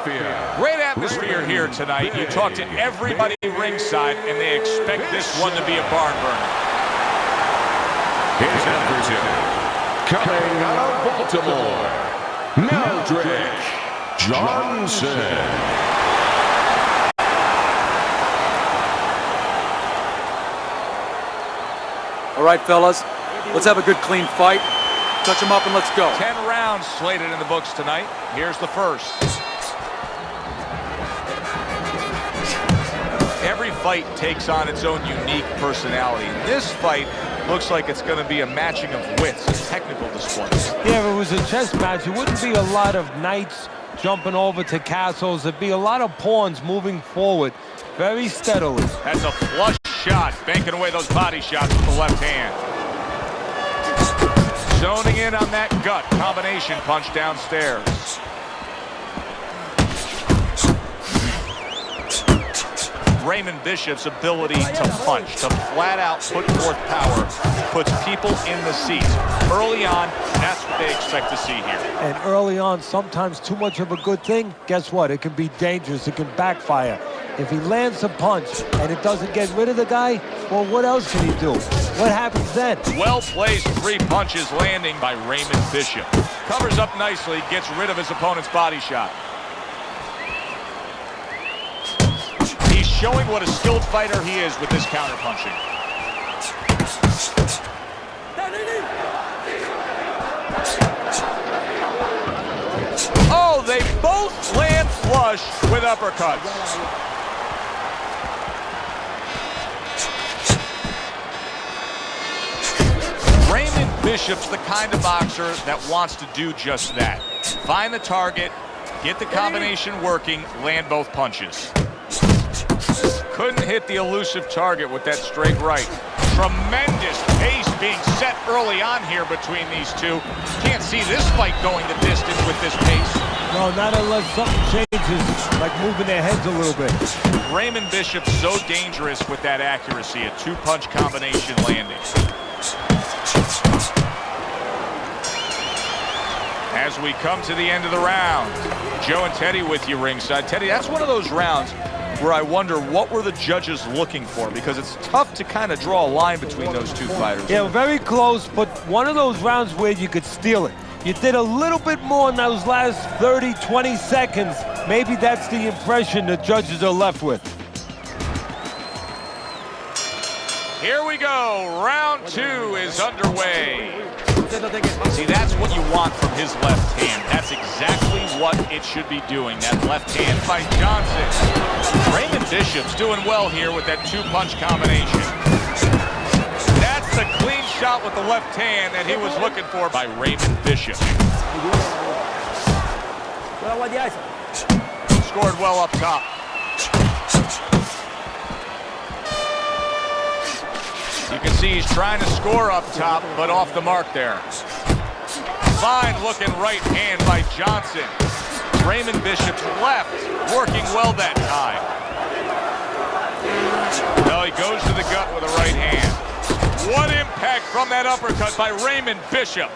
Great atmosphere here tonight. You talk to everybody ringside, and they expect this one to be a barn burner. His adversary, coming out of Baltimore, Meldrick Johnson. All right, fellas, let's have a good, clean fight. Touch them up and let's go. 10 rounds slated in the books tonight. Here's the first. Every fight takes on its own unique personality. This fight looks like it's going to be a matching of wits, a technical display. Yeah, if it was a chess match, it wouldn't be a lot of knights jumping over to castles. It'd be a lot of pawns moving forward very steadily. That's a flush shot, banking away those body shots with the left hand. Zoning in on that gut combination punch downstairs. Raymond Bishop's ability to punch, to flat out put forth power, puts people in the seats. Early on, that's what they expect to see here. And early on, sometimes too much of a good thing, guess what? It can be dangerous. It can backfire. If he lands a punch and it doesn't get rid of the guy, well, what else can he do? What happens then? Well-placed 3 punches landing by Raymond Bishop. Covers up nicely, gets rid of his opponent's body shot. He's showing what a skilled fighter he is with this counter-punching. Oh, they both land flush with uppercuts. Raymond Bishop's the kind of boxer that wants to do just that. Find the target, get the combination working, land both punches. Couldn't hit the elusive target with that straight right. Tremendous pace being set early on here between these two. Can't see this fight going the distance with this pace. No, not unless something changes, like moving their heads a little bit. Raymond Bishop's so dangerous with that accuracy, a 2-punch combination landing. As we come to the end of the round, Joe and Teddy with you ringside. Teddy, that's one of those rounds where I wonder what were the judges looking for, because it's tough to kind of draw a line between those two fighters. Yeah, very close, but one of those rounds where you could steal it. You did a little bit more in those last 30, 20 seconds. Maybe that's the impression the judges are left with. Here we go. Round 2 is underway. See, that's what you want from his left hand. That's exactly what it should be doing. That left hand by Johnson. Raymond Bishop's doing well here with that 2-punch combination. That's the clean shot with the left hand that he was looking for by Raymond Bishop. Scored well up top. You can see he's trying to score up top, but off the mark there. Fine looking right hand by Johnson. Raymond Bishop's left, working well that time. No, he goes to the gut with a right hand. What impact from that uppercut by Raymond Bishop.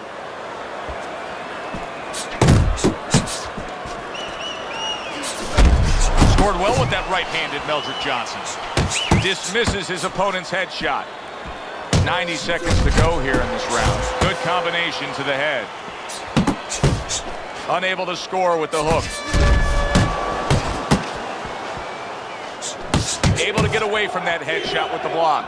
Scored well with that right-handed Meldrick Johnson. Dismisses his opponent's headshot. 90 seconds to go here in this round. Good combination to the head. Unable to score with the hook. Able to get away from that headshot with the block.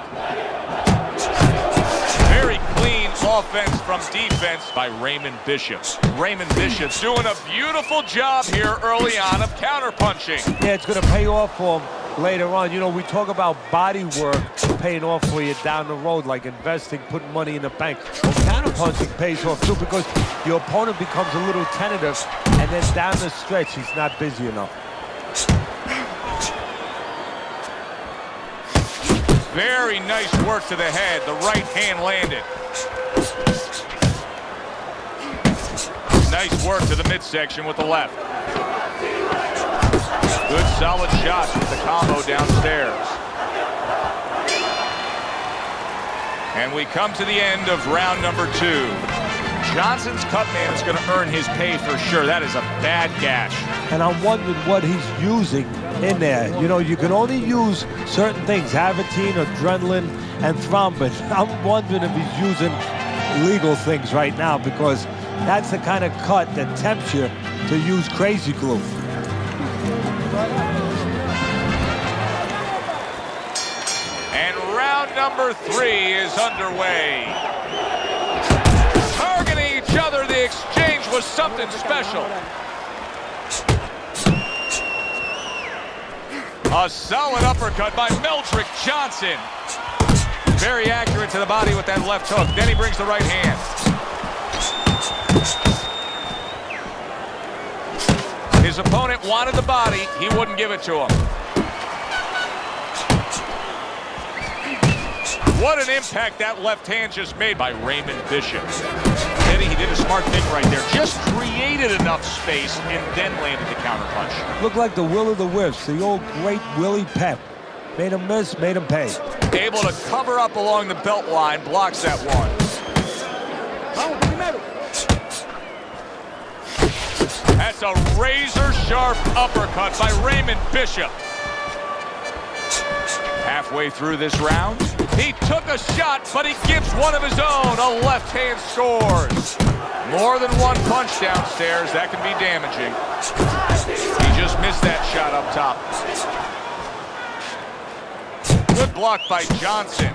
Very clean offense from defense by Raymond Bishop. Raymond Bishop's doing a beautiful job here early on of counter-punching. Yeah, it's going to pay off for him later on. You know, we talk about body work paying off for you down the road, like investing, putting money in the bank. Well, counter-punching pays off too, because your opponent becomes a little tentative, and then down the stretch, he's not busy enough. Very nice work to the head. The right hand landed. Nice work to the midsection with the left. Good solid shots with the combo downstairs. And we come to the end of round number 2. Johnson's cut man is going to earn his pay for sure. That is a bad gash. and I'm wondering what he's using in there. You know, you can only use certain things, Avitine, adrenaline, and thrombin. I'm wondering if he's using legal things right now, because that's the kind of cut that tempts you to use crazy glue. And round number 3 is underway. Targeting each other, the exchange was something special. A solid uppercut by Meldrick Johnson. Very accurate to the body with that left hook. Then he brings the right hand. His opponent wanted the body. He wouldn't give it to him. What an impact that left hand just made by Raymond Bishop. Eddie, he did a smart thing right there. Just created enough space and then landed the counterpunch. Looked like the will of the wisps, the old great Willie Pep. Made him miss, made him pay. Able to cover up along the belt line, blocks that one. That's a razor-sharp uppercut by Raymond Bishop. Halfway through this round, he took a shot, but he gives one of his own. A left hand scores. More than one punch downstairs. That can be damaging. He just missed that shot up top. Good block by Johnson.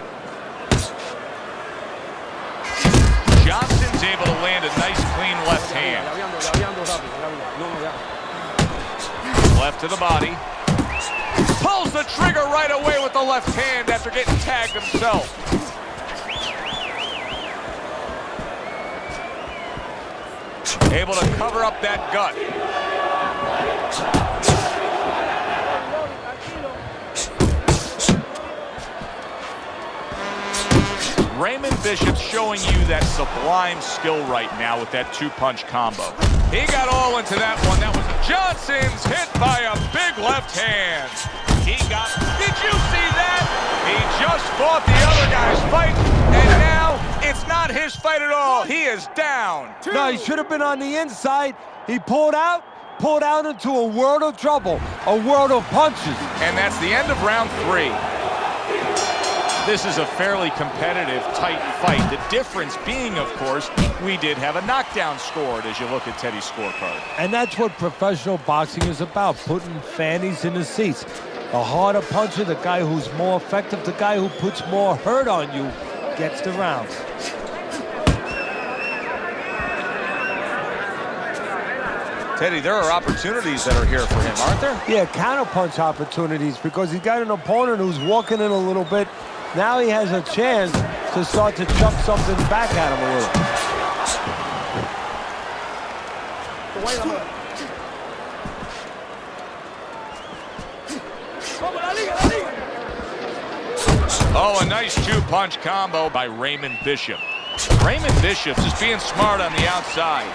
Johnson's able to land a nice, clean left hand. Left to the body. Pulls the trigger right away with the left hand after getting tagged himself. Able to cover up that gut. Raymond Bishop's showing you that sublime skill right now with that two-punch combo. He got all into that one. That was Johnson's hit by a big left hand. He got, did you see that? He just fought the other guy's fight, and now it's not his fight at all. He is down. No, he should have been on the inside. He pulled out into a world of trouble, a world of punches. And that's the end of round 3. This is a fairly competitive, tight fight. The difference being, of course, we did have a knockdown scored as you look at Teddy's scorecard. And that's what professional boxing is about, putting fannies in the seats. The harder puncher, the guy who's more effective, the guy who puts more hurt on you, gets the rounds. Teddy, there are opportunities that are here for him, aren't there? Yeah, counterpunch opportunities, because he's got an opponent who's walking in a little bit. Now he has a chance to start to chuck something back at him a little. Oh, a nice two-punch combo by Raymond Bishop. Raymond Bishop just being smart on the outside.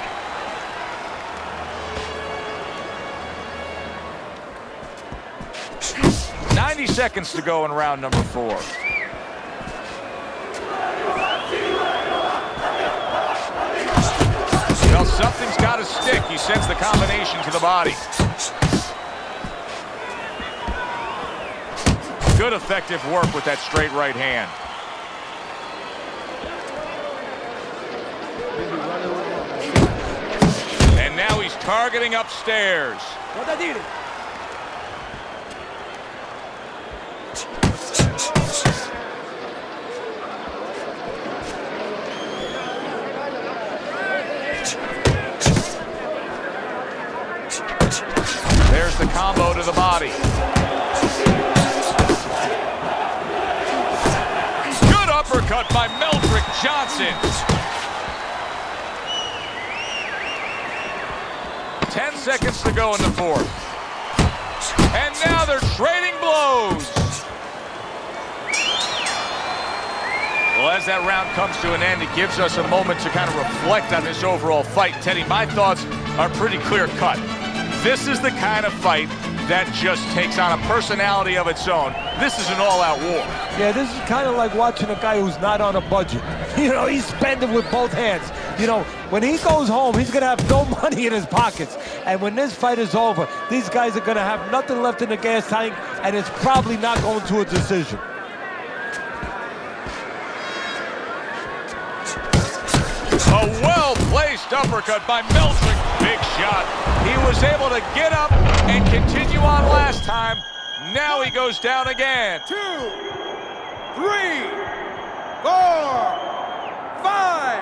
"90 seconds to go in round number 4. Well, something's got to stick. He sends the combination to the body. Good effective work with that straight right hand. And now he's targeting upstairs. There's the combo to the body. Good uppercut by Meldrick Johnson. 10 seconds to go in the 4th. And now they're trading blows. Well, as that round comes to an end, it gives us a moment to kind of reflect on this overall fight. Teddy, my thoughts are pretty clear-cut. This is the kind of fight that just takes on a personality of its own. This is an all-out war. Yeah, this is kind of like watching a guy who's not on a budget. You know, he's spending with both hands. You know, when he goes home, he's going to have no money in his pockets. And when this fight is over, these guys are going to have nothing left in the gas tank, and it's probably not going to a decision. A well-placed uppercut by Meldrick. Big shot. He was able to get up and continue on last time. Now he goes down again. 2, 3, 4, 5,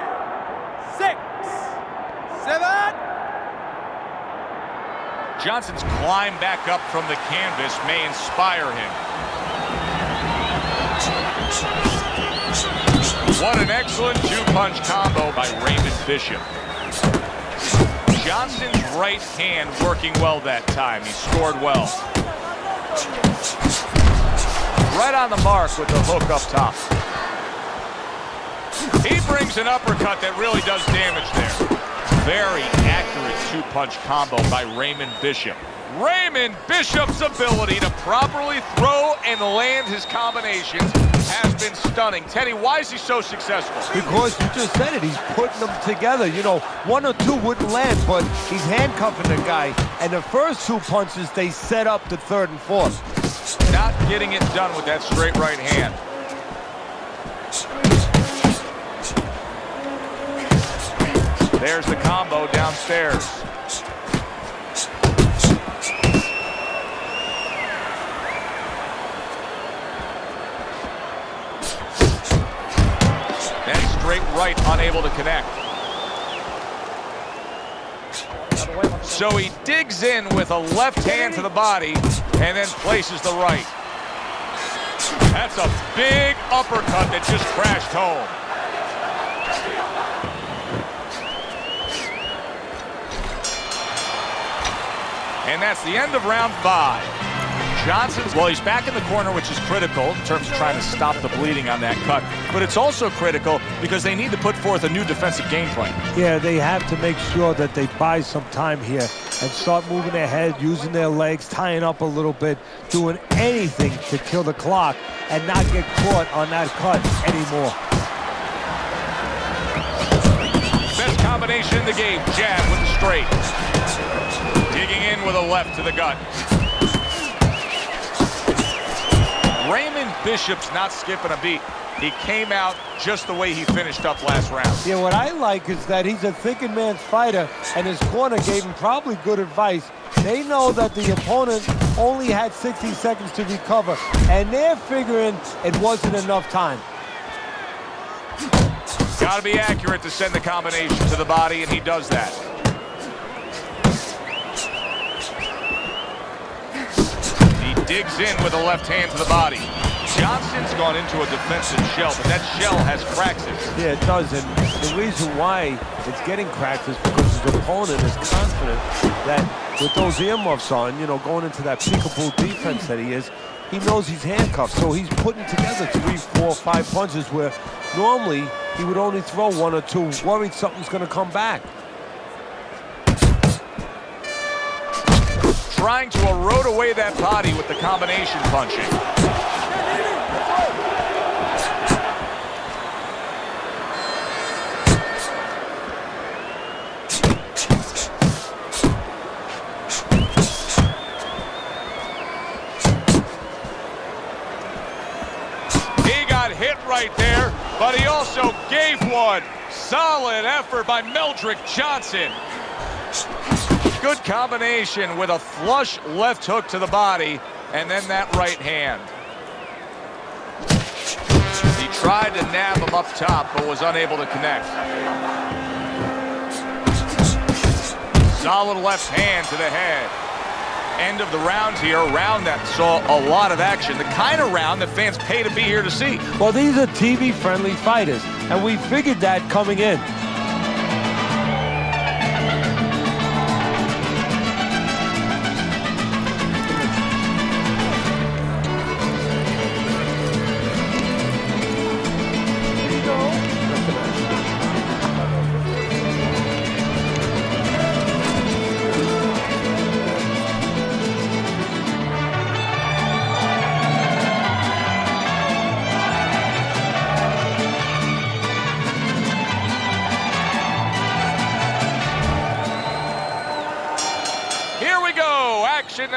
6, 7. Johnson's climb back up from the canvas may inspire him. What an excellent two-punch combo by Raymond Bishop. Johnson's right hand working well that time. He scored well. Right on the mark with the hook up top. He brings an uppercut that really does damage there. Very accurate two-punch combo by Raymond Bishop. Raymond Bishop's ability to properly throw and land his combinations has been stunning. Teddy, why is he so successful? Because you just said it, he's putting them together. You know, 1 or 2 wouldn't land, but he's handcuffing the guy. And the first 2 punches, they set up the 3rd and 4th. Not getting it done with that straight right hand. There's the combo downstairs. That straight right unable to connect. So he digs in with a left hand to the body and then places the right. That's a big uppercut that just crashed home. And that's the end of round 5. Johnson's, well, he's back in the corner, which is critical in terms of trying to stop the bleeding on that cut. But it's also critical because they need to put forth a new defensive game plan. Yeah, they have to make sure that they buy some time here and start moving their head, using their legs, tying up a little bit, doing anything to kill the clock and not get caught on that cut anymore. Best combination in the game, jab with the straight. Digging in with a left to the gut. Raymond Bishop's not skipping a beat. He came out just the way he finished up last round. Yeah, what I like is that he's a thinking man's fighter, and his corner gave him probably good advice. They know that the opponent only had 60 seconds to recover, and they're figuring it wasn't enough time. Got to be accurate to send the combination to the body, and he does that. He digs in with a left hand to the body. Johnson's gone into a defensive shell, but that shell has cracks in it. Yeah, it does, and the reason why it's getting cracked is because his opponent is confident that with those earmuffs on, you know, going into that peekaboo defense that he is, he knows he's handcuffed, so he's putting together 3, 4, 5 punches where normally he would only throw 1 or 2, worried something's going to come back. Trying to erode away that body with the combination punching. He got hit right there, but he also gave one. Solid effort by Meldrick Johnson. Good combination with a flush left hook to the body and then that right hand. He tried to nab him up top but was unable to connect. Solid left hand to the head. End of the round here, a round that saw a lot of action, the kind of round that fans pay to be here to see. Well, these are TV-friendly fighters, and we figured that coming in.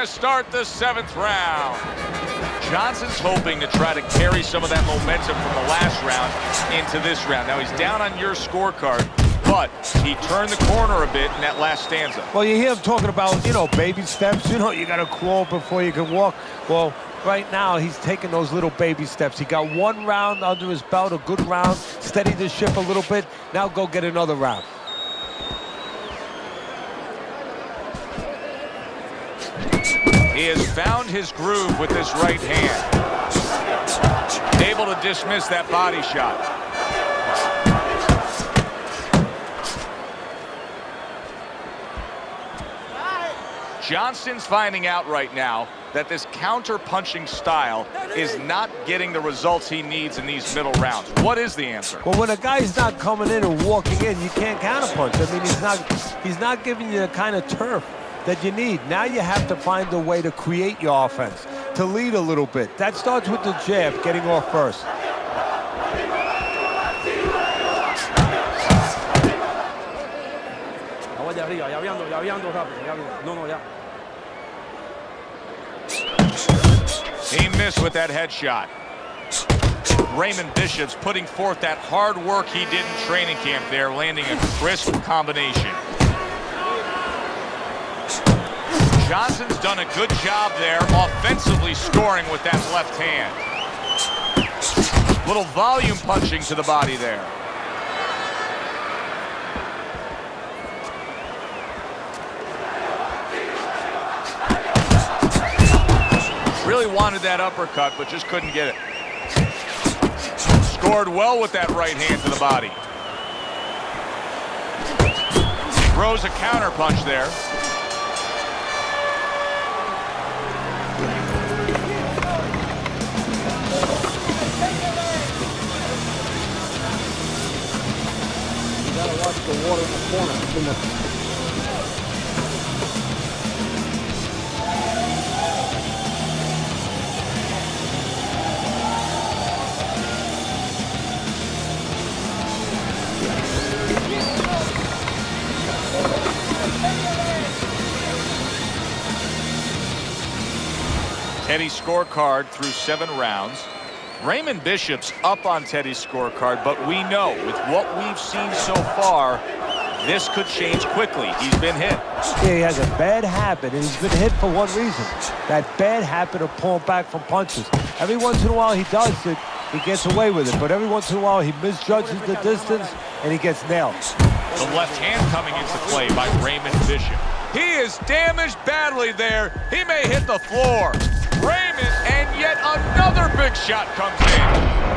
to start the 7th round. Johnson's hoping to try to carry some of that momentum from the last round into this round. Now he's down on your scorecard, but he turned the corner a bit in that last stanza. Well, you hear him talking about, baby steps. You got to crawl before you can walk. Well, right now, he's taking those little baby steps. He got 1 round under his belt, a good round, steady the ship a little bit. Now go get another round. He has found his groove with this right hand. Able to dismiss that body shot. Johnson's finding out right now that this counter-punching style is not getting the results he needs in these middle rounds. What is the answer? Well, when a guy's not coming in and walking in, you can't counterpunch. I mean, he's not giving you the kind of turf that you need. Now you have to find a way to create your offense, to lead a little bit. That starts with the jab, getting off first. He missed with that headshot. Raymond Bishop's putting forth that hard work he did in training camp there, landing a crisp combination. Johnson's done a good job there, offensively scoring with that left hand. Little volume punching to the body there. Really wanted that uppercut, but just couldn't get it. Scored well with that right hand to the body. Throws a counter punch there. Watch the water in the corner. Teddy's scorecard through 7 rounds. Raymond Bishop's up on Teddy's scorecard, but we know with what we've seen so far, this could change quickly. He's been hit. Yeah, he has a bad habit, and he's been hit for one reason. That bad habit of pulling back from punches. Every once in a while he does it, he gets away with it, but every once in a while he misjudges the distance, and he gets nailed. The left hand coming into play by Raymond Bishop. He is damaged badly there. He may hit the floor. Raymond, and yet another big shot comes in.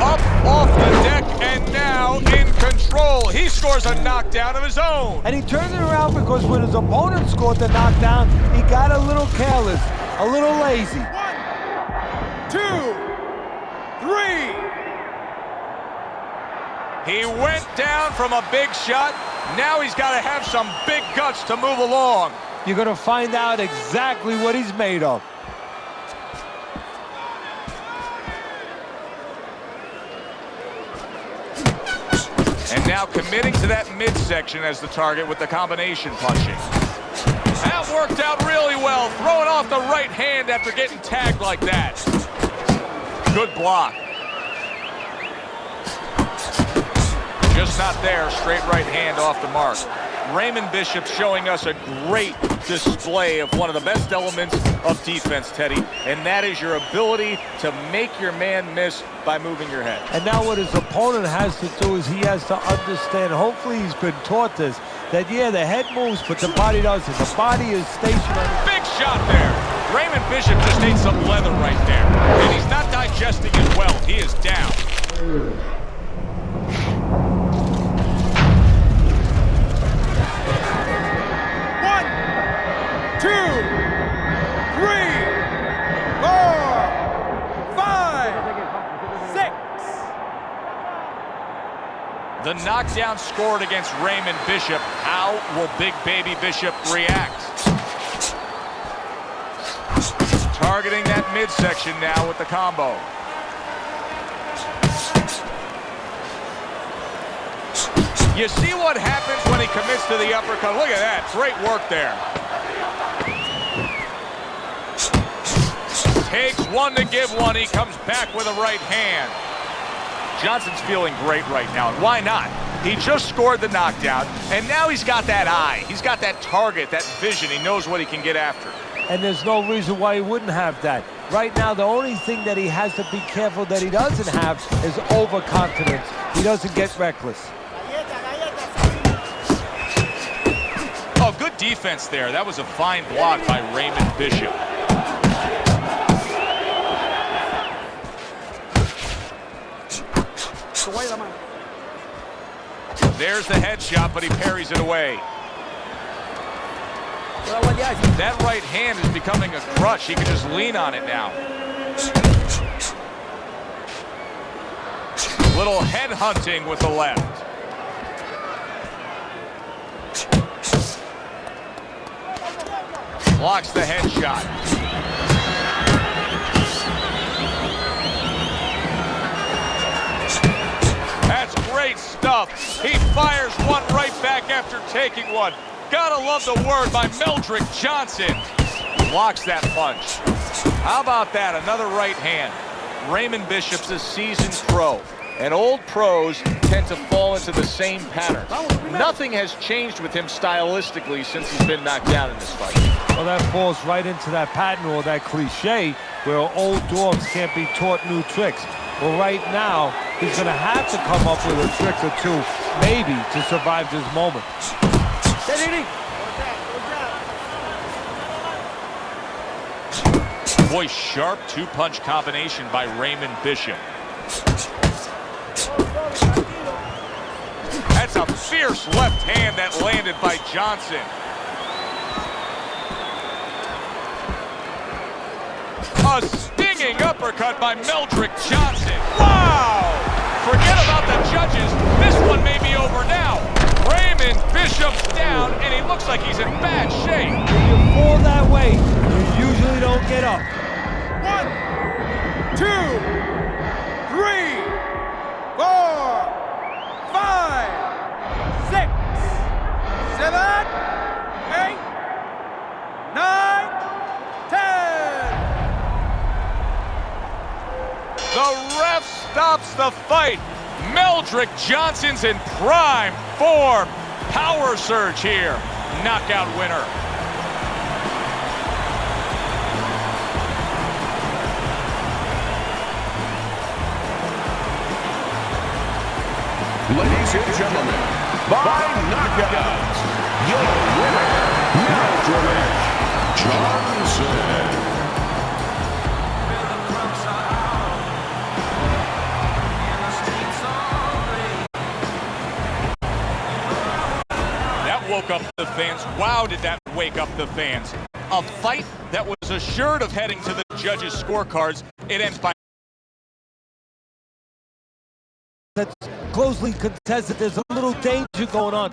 Up off the deck and now in control. He scores a knockdown of his own. And he turns it around because when his opponent scored the knockdown, he got a little careless, a little lazy. 1, 2, 3. He went down from a big shot. Now he's got to have some big guts to move along. You're going to find out exactly what he's made of. And now committing to that midsection as the target with the combination punching. That worked out really well, throwing off the right hand after getting tagged like that. Good block. Just not there, straight right hand off the mark. Raymond Bishop showing us a great display of one of the best elements of defense, Teddy, and that is your ability to make your man miss by moving your head. And now what his opponent has to do is he has to understand, hopefully he's been taught this, that yeah, the head moves, but the body doesn't. The body is stationary. Big shot there. Raymond Bishop just ate some leather right there. And he's not digesting as well. He is down. 2, 3, 4, 5, 6. The knockdown scored against Raymond Bishop. How will Big Baby Bishop react? Targeting that midsection now with the combo. You see what happens when he commits to the uppercut. Look at that. Great work there. Takes one to give one. He comes back with a right hand. Johnson's feeling great right now, and why not? He just scored the knockdown, and now he's got that eye. He's got that target, that vision. He knows what he can get after. And there's no reason why he wouldn't have that. Right now, the only thing that he has to be careful that he doesn't have is overconfidence. He doesn't get reckless. Oh, good defense there. That was a fine block by Raymond Bishop. There's the headshot, but he parries it away. That right hand is becoming a crutch. He can just lean on it now. Little head hunting with the left. Blocks the headshot. That's great stuff. He fires one right back after taking one. Gotta love the word by Meldrick Johnson. Blocks that punch. How about that? Another right hand. Raymond Bishop's a seasoned pro, and old pros tend to fall into the same pattern. Nothing has changed with him stylistically since he's been knocked down in this fight. Well, that falls right into that pattern or that cliche where old dogs can't be taught new tricks. Well, right now, he's going to have to come up with a trick or two, maybe, to survive this moment. Boy, sharp two-punch combination by Raymond Bishop. That's a fierce left hand that landed by Johnson. A stinging uppercut by Meldrick Johnson. Wow! Forget about the judges. This one may be over now. Raymond Bishop's down, and he looks like he's in bad shape. When you fall that way, you usually don't get up. 1, 2, 3, 4, 5, 6, 7, 8, 9, 10. The ref stops the fight. Meldrick Johnson's in prime form. Power surge here. Knockout winner. Ladies and gentlemen, by knockout, your winner, Meldrick Johnson. Woke up the fans. Wow, did that wake up the fans. A fight that was assured of heading to the judges' scorecards. It ends by That's closely contested. There's a little danger going on.